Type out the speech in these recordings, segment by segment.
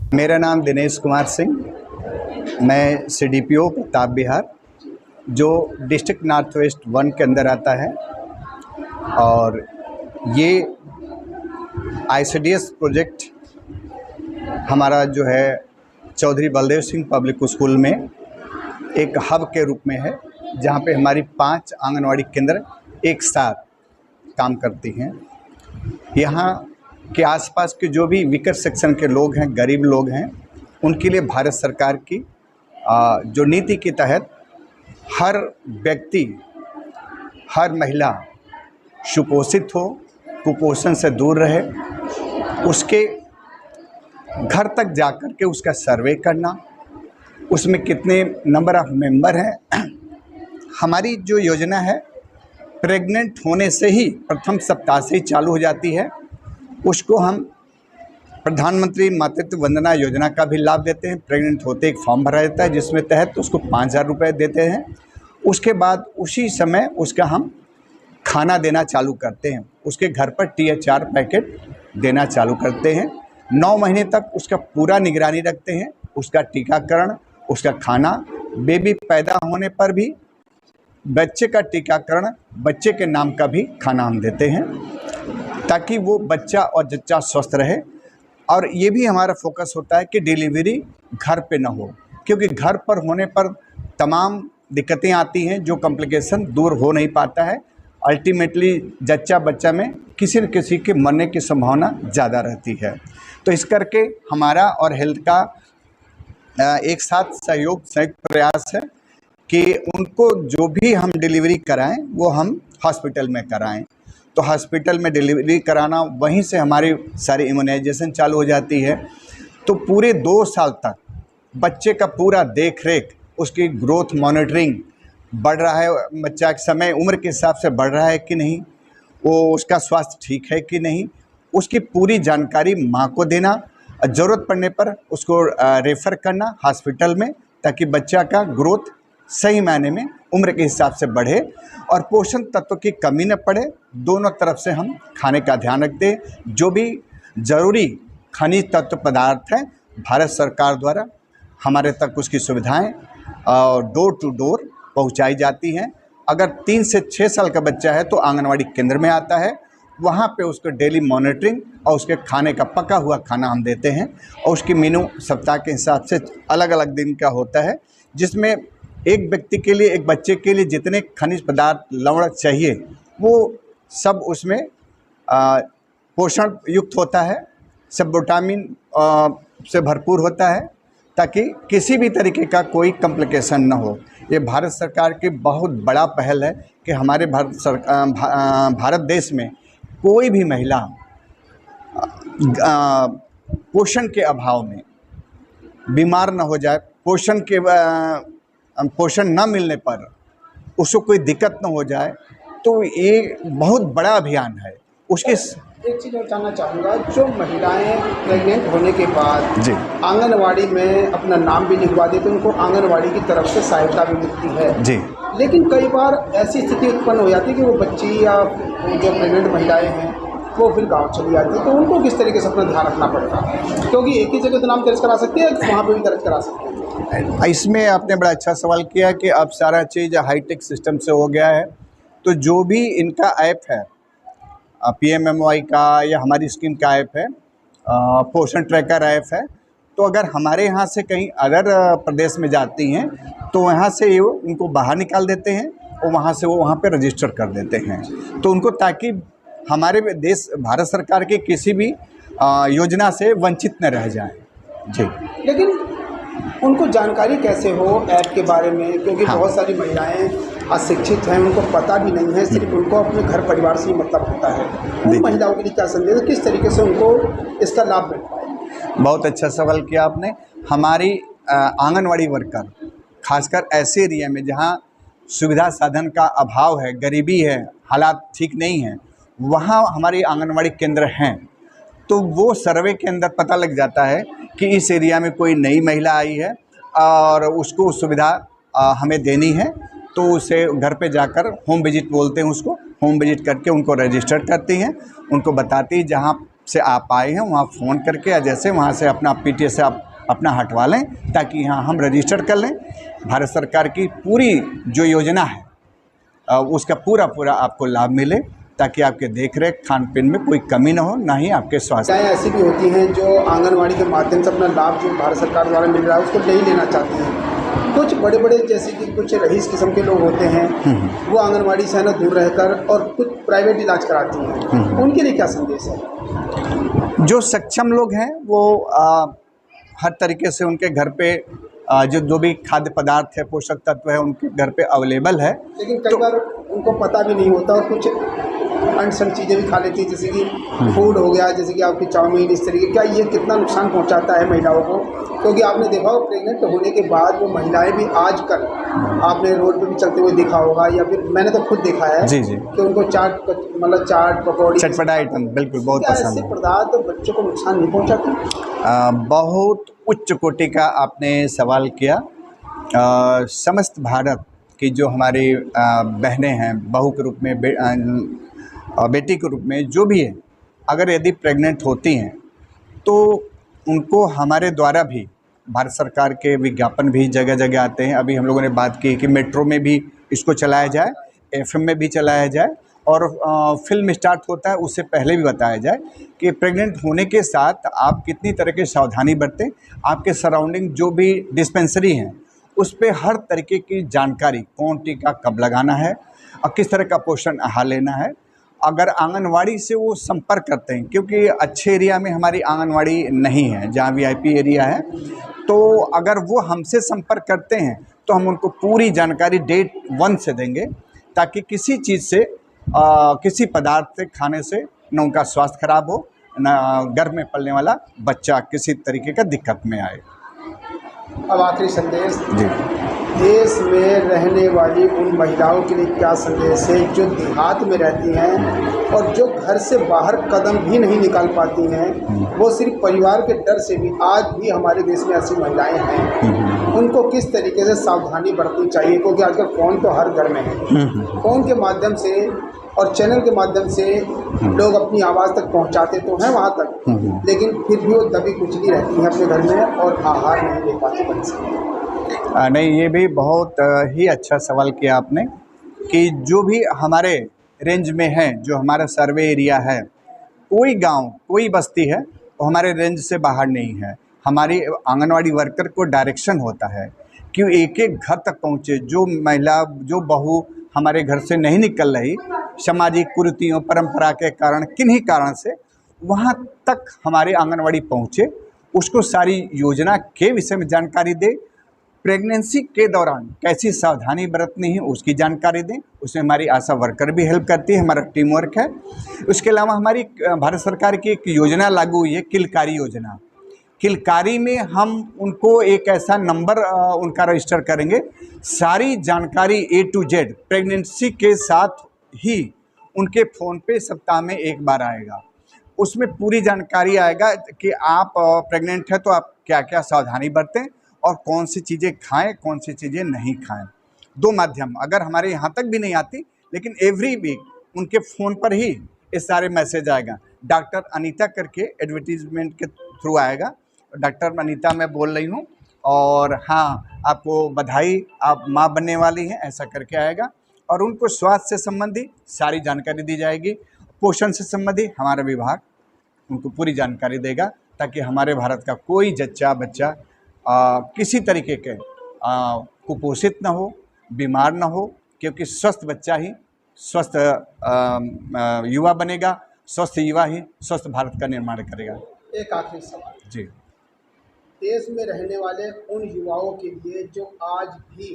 मेरा नाम दिनेश कुमार सिंह, मैं CDPO प्रताप विहार जो डिस्ट्रिक्ट नॉर्थ वेस्ट 1 के अंदर आता है। और ये ICDS प्रोजेक्ट हमारा जो है चौधरी बलदेव सिंह पब्लिक स्कूल में एक हब के रूप में है, जहाँ पे हमारी 5 आंगनवाड़ी केंद्र एक साथ काम करती हैं। यहाँ के आसपास के जो भी वीकर सेक्शन के लोग हैं, गरीब लोग हैं, उनके लिए भारत सरकार की जो नीति के तहत हर व्यक्ति, हर महिला सुपोषित हो, कुपोषण से दूर रहे, उसके घर तक जाकर के उसका सर्वे करना, उसमें कितने नंबर ऑफ़ मेंबर हैं। हमारी जो योजना है प्रेग्नेंट होने से ही प्रथम सप्ताह से ही चालू हो जाती है। उसको हम प्रधानमंत्री मातृत्व वंदना योजना का भी लाभ देते हैं। प्रेग्नेंट होते एक फॉर्म भरा जाता है, जिसमें तहत उसको 5,000 रुपये देते हैं। उसके बाद उसी समय उसका हम खाना देना चालू करते हैं, उसके घर पर THR पैकेट देना चालू करते हैं। 9 महीने तक उसका पूरा निगरानी रखते हैं, उसका टीकाकरण, उसका खाना, बेबी पैदा होने पर भी बच्चे का टीकाकरण, बच्चे के नाम का भी खाना हम देते हैं, ताकि वो बच्चा और जच्चा स्वस्थ रहे। और ये भी हमारा फोकस होता है कि डिलीवरी घर पे ना हो, क्योंकि घर पर होने पर तमाम दिक्कतें आती हैं, जो कॉम्प्लिकेशन दूर हो नहीं पाता है। अल्टीमेटली जच्चा बच्चा में किसी न किसी के मरने की संभावना ज़्यादा रहती है। तो इस करके हमारा और हेल्थ का एक साथ संयुक्त प्रयास है कि उनको जो भी हम डिलीवरी कराएं वो हम हॉस्पिटल में कराएं। तो हॉस्पिटल में डिलीवरी कराना, वहीं से हमारी सारी इम्यूनाइजेशन चालू हो जाती है। तो पूरे 2 साल तक बच्चे का पूरा देख रेख, उसकी ग्रोथ मॉनिटरिंग, बढ़ रहा है बच्चा के समय उम्र के हिसाब से बढ़ रहा है कि नहीं, वो उसका स्वास्थ्य ठीक है कि नहीं, उसकी पूरी जानकारी माँ को देना, ज़रूरत पड़ने पर उसको रेफ़र करना हॉस्पिटल में, ताकि बच्चा का ग्रोथ सही मायने में उम्र के हिसाब से बढ़े और पोषण तत्व की कमी न पड़े। दोनों तरफ से हम खाने का ध्यान रखते हैं। जो भी ज़रूरी खनिज तत्व पदार्थ हैं, भारत सरकार द्वारा हमारे तक उसकी सुविधाएं और डोर टू डोर पहुंचाई जाती हैं। अगर 3 से 6 साल का बच्चा है तो आंगनवाड़ी केंद्र में आता है, वहाँ पे उसको डेली मॉनिटरिंग और उसके खाने का पका हुआ खाना हम देते हैं। और उसकी मेनू सप्ताह के हिसाब से अलग अलग दिन का होता है, जिसमें एक व्यक्ति के लिए, एक बच्चे के लिए जितने खनिज पदार्थ लवण चाहिए वो सब उसमें पोषण युक्त होता है, सब विटामिन से भरपूर होता है, ताकि किसी भी तरीके का कोई कॉम्प्लिकेशन ना हो। ये भारत सरकार की बहुत बड़ा पहल है कि हमारे भारत देश में कोई भी महिला पोषण के अभाव में बीमार ना हो जाए, पोषण न मिलने पर उसको कोई दिक्कत न हो जाए। तो ये बहुत बड़ा अभियान है। उसके एक चीज़ और जानना चाहूँगा, जो महिलाएं प्रेग्नेंट होने के बाद जी आंगनवाड़ी में अपना नाम भी लिखवा देते, उनको आंगनवाड़ी की तरफ से सहायता भी मिलती है जी, लेकिन कई बार ऐसी स्थिति उत्पन्न हो जाती है कि वो बच्ची या जो प्रेग्नेंट महिलाएं हैं वो फिर गाँव चली जाती है। तो उनको किस तरीके से अपना ध्यान रखना पड़ता है, क्योंकि एक ही जगह तो नाम दर्ज करा सकती है, वहाँ पर भी दर्ज करा सकते हैं। इसमें आपने बड़ा अच्छा सवाल किया कि अब सारा चीज़ हाईटेक सिस्टम से हो गया है। तो जो भी इनका ऐप है, PMMY का या हमारी स्कीम का ऐप है, पोषण ट्रैकर ऐप है, तो अगर हमारे यहाँ से कहीं अदर प्रदेश में जाती हैं तो वहाँ से ये उनको बाहर निकाल देते हैं और वहाँ से वो वहाँ पे रजिस्टर कर देते हैं। तो उनको, ताकि हमारे देश भारत सरकार की किसी भी योजना से वंचित न रह जाएं। जी, लेकिन उनको जानकारी कैसे हो ऐप के बारे में, क्योंकि हाँ, बहुत सारी महिलाएं अशिक्षित हैं, उनको पता भी नहीं है, सिर्फ उनको अपने घर परिवार से ही मतलब होता है। उन महिलाओं के लिए क्या संदेश है, किस तरीके से उनको इसका लाभ मिल पाए? बहुत अच्छा सवाल किया आपने। हमारी आंगनवाड़ी वर्कर खासकर ऐसे एरिया में जहाँ सुविधा साधन का अभाव है, गरीबी है, हालात ठीक नहीं है, वहाँ हमारी आंगनवाड़ी केंद्र हैं। तो वो सर्वे के अंदर पता लग जाता है कि इस एरिया में कोई नई महिला आई है और उसको सुविधा हमें देनी है, तो उसे घर पे जाकर होम विजिट बोलते हैं उसको, होम विजिट करके उनको रजिस्टर करती हैं, उनको बताती है जहाँ से आप आए हैं वहाँ फ़ोन करके या जैसे वहाँ से अपना PTA से आप अपना हटवा लें, ताकि यहाँ हम रजिस्टर कर लें। भारत सरकार की पूरी जो योजना है उसका पूरा पूरा आपको लाभ मिले, ताकि आपके देख रेख खान पीन में कोई कमी ना हो, ना ही आपके स्वास्थ्य। चाहे ऐसी भी होती हैं जो आंगनवाड़ी के माध्यम से अपना लाभ जो भारत सरकार द्वारा मिल रहा है उसको नहीं लेना चाहती हैं। कुछ बड़े बड़े जैसे कि कुछ रईस किस्म के लोग होते हैं, वो आंगनवाड़ी से ना दूर रहकर और कुछ प्राइवेट इलाज कराती हैं, उनके लिए क्या संदेश है? जो सक्षम लोग हैं वो हर तरीके से उनके घर पे जो भी खाद्य पदार्थ है, पोषक तत्व है, उनके घर पे अवेलेबल है। लेकिन कई बार उनको पता भी नहीं होता और कुछ अनसन चीज़ें भी खा लेती हैं, जैसे कि फूड हो गया, जैसे कि आपकी चाउमीन, इस तरीके। क्या ये कितना नुकसान पहुंचाता है महिलाओं को? क्योंकि आपने देखा होगा प्रेग्नेंट होने के बाद वो महिलाएं भी आजकल आपने रोड पे भी चलते हुए देखा होगा, या फिर मैंने तो खुद देखा है जी जी कि उनको चाट पकौड़ी, चटपटा आइटम बिल्कुल बहुत क्या पसंद ऐसे है। पदार्थ बच्चों को नुकसान नहीं पहुँचाते? बहुत उच्च कोटि का आपने सवाल किया। समस्त भारत की जो हमारी बहनें हैं, बहू के रूप में बेटी के रूप में जो भी है, अगर यदि प्रेग्नेंट होती हैं तो उनको हमारे द्वारा भी भारत सरकार के विज्ञापन भी जगह जगह आते हैं। अभी हम लोगों ने बात की कि मेट्रो में भी इसको चलाया जाए, FM में भी चलाया जाए, और फिल्म स्टार्ट होता है उससे पहले भी बताया जाए कि प्रेग्नेंट होने के साथ आप कितनी तरह की सावधानी बरतें। आपके सराउंडिंग जो भी डिस्पेंसरी हैं उस पे हर तरीके की जानकारी, कौन टीका कब लगाना है और किस तरह का पोषण आहार लेना है। अगर आंगनवाड़ी से वो संपर्क करते हैं, क्योंकि अच्छे एरिया में हमारी आंगनवाड़ी नहीं है, जहाँ VIP एरिया है, तो अगर वो हमसे संपर्क करते हैं तो हम उनको पूरी जानकारी डे 1 से देंगे, ताकि किसी चीज़ से किसी पदार्थ से खाने से न उनका स्वास्थ्य खराब हो, न गर्भ में पलने वाला बच्चा किसी तरीके का दिक्कत में आए। अब आखिरी संदेश जी। देश में रहने वाली उन महिलाओं के लिए क्या संदेश है जो देहात में रहती हैं और जो घर से बाहर कदम भी नहीं निकाल पाती हैं? वो सिर्फ परिवार के डर से भी, आज भी हमारे देश में ऐसी महिलाएं हैं, उनको किस तरीके से सावधानी बरतनी चाहिए? क्योंकि आजकल फ़ोन तो हर घर में है, फ़ोन के माध्यम से और चैनल के माध्यम से लोग अपनी आवाज़ तक पहुंचाते तो हैं वहां तक, लेकिन फिर भी वो दबी कुचली रहती हैं अपने घर में और आहार नहीं ले पाती बन सकती। नहीं, ये भी बहुत ही अच्छा सवाल किया आपने कि जो भी हमारे रेंज में है, जो हमारा सर्वे एरिया है, कोई गांव, कोई बस्ती है वो हमारे रेंज से बाहर नहीं है। हमारी आंगनवाड़ी वर्कर को डायरेक्शन होता है कि एक एक घर तक पहुँचे। जो महिला, जो बहू हमारे घर से नहीं निकल रही, सामाजिक कुरीतियों, परंपरा के कारण, किन्हीं कारण से वहाँ तक हमारे आंगनवाड़ी पहुँचे, उसको सारी योजना के विषय में जानकारी दे, प्रेगनेंसी के दौरान कैसी सावधानी बरतनी है उसकी जानकारी दें। उसमें हमारी आशा वर्कर भी हेल्प करती है, हमारा टीम वर्क है। उसके अलावा हमारी भारत सरकार की एक योजना लागू हुई है, किलकारी योजना। किलकारी में हम उनको एक ऐसा नंबर उनका रजिस्टर करेंगे, सारी जानकारी A to Z प्रेगनेंसी के साथ ही उनके फ़ोन पे सप्ताह में एक बार आएगा। उसमें पूरी जानकारी आएगा कि आप प्रेग्नेंट हैं तो आप क्या क्या सावधानी बरतें और कौन सी चीज़ें खाएं, कौन सी चीज़ें नहीं खाएं। 2 माध्यम अगर हमारे यहाँ तक भी नहीं आती, लेकिन एवरी वीक उनके फ़ोन पर ही ये सारे मैसेज आएगा। डॉक्टर अनीता करके एडवर्टीजमेंट के थ्रू आएगा। डॉक्टर अनीता मैं बोल रही हूँ, और हाँ, आपको बधाई, आप माँ बनने वाली हैं, ऐसा करके आएगा। और उनको स्वास्थ्य से संबंधी सारी जानकारी दी जाएगी। पोषण से संबंधी हमारा विभाग उनको पूरी जानकारी देगा, ताकि हमारे भारत का कोई जच्चा बच्चा किसी तरीके के कुपोषित ना हो, बीमार ना हो, क्योंकि स्वस्थ बच्चा ही स्वस्थ युवा बनेगा, स्वस्थ युवा ही स्वस्थ भारत का निर्माण करेगा। एक आखिरी सवाल जी। देश में रहने वाले उन युवाओं के लिए जो आज भी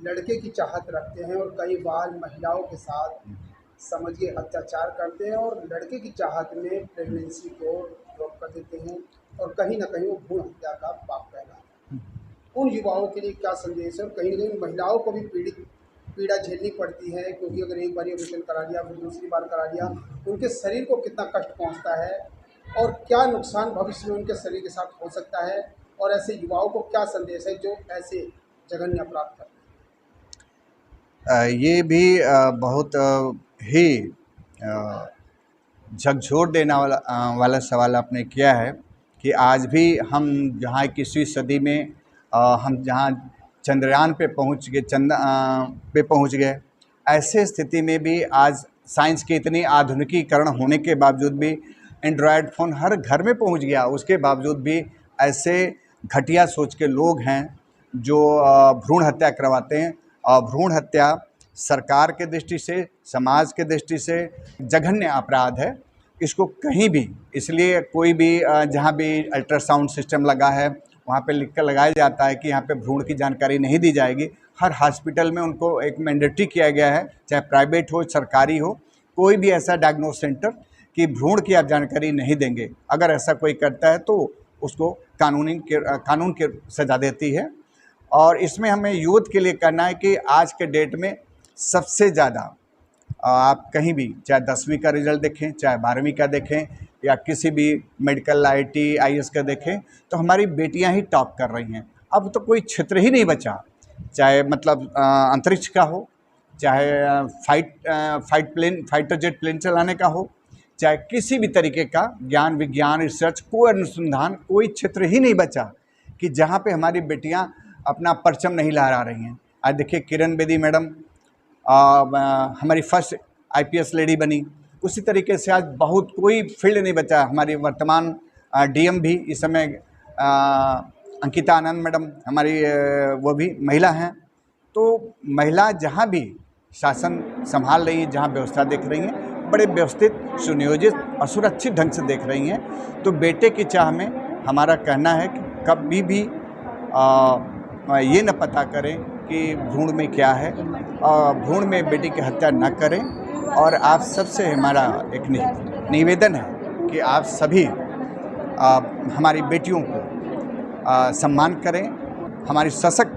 लड़के की चाहत रखते हैं और कई बार महिलाओं के साथ समझिए अत्याचार करते हैं और लड़के की चाहत में प्रेगनेंसी को ड्रॉप कर देते हैं और कहीं ना कहीं वो भ्रूण हत्या का पाप कहलाता है, उन युवाओं के लिए क्या संदेश है? और कहीं ना कहीं महिलाओं को भी पीड़ा झेलनी पड़ती है, क्योंकि अगर एक बार ऑपरेशन करा लिया फिर दूसरी बार करा लिया, उनके शरीर को कितना कष्ट पहुँचता है और क्या नुकसान भविष्य में उनके शरीर के साथ हो सकता है, और ऐसे युवाओं को क्या संदेश है जो ऐसे जघन्य अपराध करते हैं? ये भी बहुत ही झकझोर देने वाला सवाल आपने किया है कि आज भी हम जहाँ 21वीं सदी में हम जहाँ चंद्रयान पे पहुँच गए, ऐसे स्थिति में भी आज साइंस के इतनी आधुनिकीकरण होने के बावजूद भी एंड्रॉयड फ़ोन हर घर में पहुंच गया। उसके बावजूद भी ऐसे घटिया सोच के लोग हैं जो भ्रूण हत्या करवाते हैं। और भ्रूण हत्या सरकार के दृष्टि से, समाज के दृष्टि से जघन्य अपराध है। इसको कहीं भी, इसलिए कोई भी जहाँ भी अल्ट्रासाउंड सिस्टम लगा है वहाँ पे लिख कर लगाया जाता है कि यहाँ पे भ्रूण की जानकारी नहीं दी जाएगी। हर हॉस्पिटल में उनको एक मैंडेटरी किया गया है, चाहे प्राइवेट हो सरकारी हो, कोई भी ऐसा डायग्नोस सेंटर कि भ्रूण की आप जानकारी नहीं देंगे। अगर ऐसा कोई करता है तो उसको कानून की सज़ा देती है। और इसमें हमें यूथ के लिए करना है कि आज के डेट में सबसे ज़्यादा आप कहीं भी, चाहे 10वीं का रिज़ल्ट देखें, चाहे 12वीं का देखें, या किसी भी मेडिकल IIT IAS का देखें, तो हमारी बेटियां ही टॉप कर रही हैं। अब तो कोई क्षेत्र ही नहीं बचा, चाहे मतलब अंतरिक्ष का हो, चाहे फाइटर जेट प्लेन चलाने का हो, चाहे किसी भी तरीके का ज्ञान विज्ञान रिसर्च, कोई अनुसंधान, कोई क्षेत्र ही नहीं बचा कि जहाँ पे हमारी बेटियां अपना परचम नहीं लहरा रही हैं। आज देखिए किरण बेदी मैडम हमारी फर्स्ट IPS लेडी बनी। उसी तरीके से आज बहुत कोई फील्ड नहीं बचा। हमारी वर्तमान DM भी इस समय अंकिता आनंद मैडम हमारी वो भी महिला हैं। तो महिला जहाँ भी शासन संभाल रही है, जहाँ व्यवस्था देख रही हैं, बड़े व्यवस्थित, सुनियोजित और सुरक्षित ढंग से देख रही हैं। तो बेटे की चाह में हमारा कहना है कि कभी भी ये न पता करें कि भ्रूण में क्या है, और भ्रूण में बेटी की हत्या न करें। और आप सबसे हमारा एक निवेदन है कि आप सभी हमारी बेटियों को सम्मान करें। हमारी सशक्त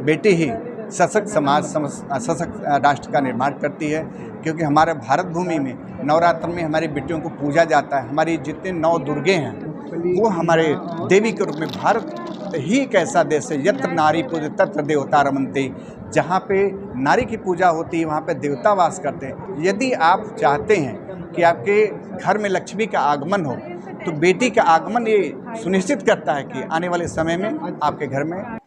बेटी ही सशक्त समाज, सशक्त राष्ट्र का निर्माण करती है। क्योंकि हमारे भारत भूमि में नवरात्र में हमारी बेटियों को पूजा जाता है। हमारी जितने 9 दुर्गे हैं वो हमारे देवी के रूप में। भारत ही एक ऐसा देश है यत्र नारी पूज्य तत्र देवता रमन्ते, जहाँ पे नारी की पूजा होती है वहाँ पे देवता वास करते हैं। यदि आप चाहते हैं कि आपके घर में लक्ष्मी का आगमन हो, तो बेटी का आगमन ये सुनिश्चित करता है कि आने वाले समय में आपके घर में